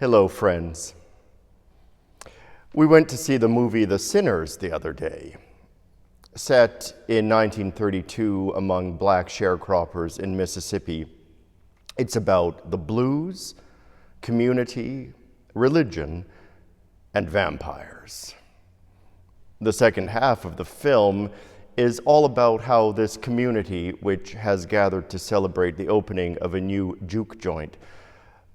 Hello, friends. We went to see the movie The Sinners the other day. Set in 1932 among black sharecroppers in Mississippi, it's about the blues, community, religion, and vampires. The second half of the film is all about how this community, which has gathered to celebrate the opening of a new juke joint,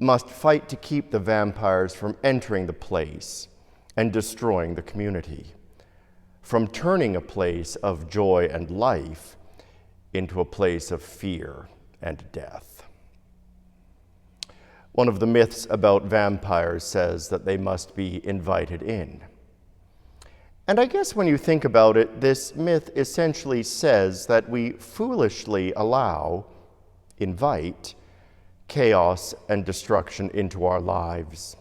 must fight to keep the vampires from entering the place and destroying the community, from turning a place of joy and life into a place of fear and death. One of the myths about vampires says that they must be invited in. And I guess when you think about it, this myth essentially says that we foolishly invite chaos and destruction into our lives,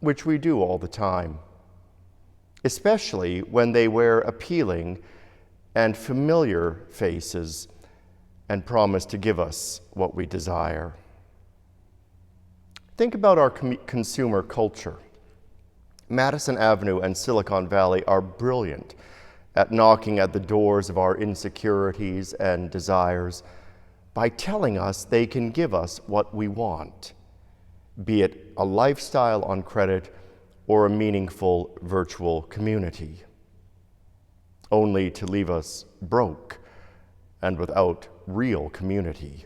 which we do all the time, especially when they wear appealing and familiar faces and promise to give us what we desire. Think about our consumer culture. Madison Avenue and Silicon Valley are brilliant at knocking at the doors of our insecurities and desires by telling us they can give us what we want, be it a lifestyle on credit or a meaningful virtual community, only to leave us broke and without real community,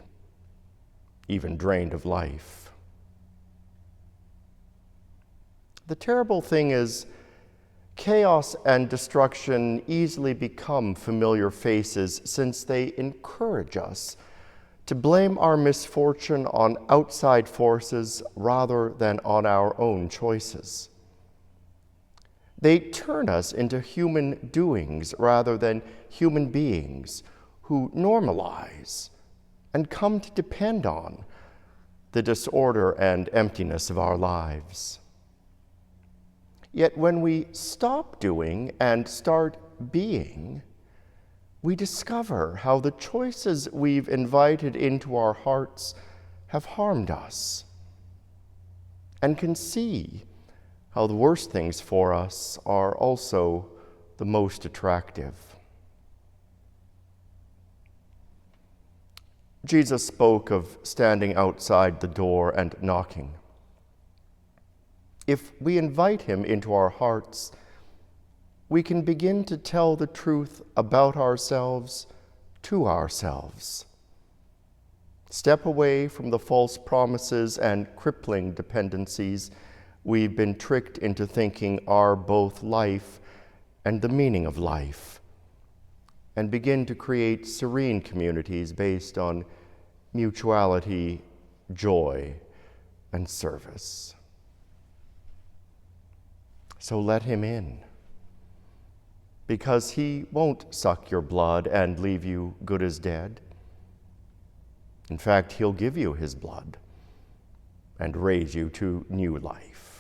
even drained of life. The terrible thing is, chaos and destruction easily become familiar faces since they encourage us to blame our misfortune on outside forces rather than on our own choices. They turn us into human doings rather than human beings who normalize and come to depend on the disorder and emptiness of our lives. Yet when we stop doing and start being, we discover how the choices we've invited into our hearts have harmed us, and can see how the worst things for us are also the most attractive. Jesus spoke of standing outside the door and knocking. If we invite him into our hearts, we can begin to tell the truth about ourselves to ourselves. Step away from the false promises and crippling dependencies we've been tricked into thinking are both life and the meaning of life, and begin to create serene communities based on mutuality, joy, and service. So let him in, because he won't suck your blood and leave you good as dead. In fact, he'll give you his blood and raise you to new life.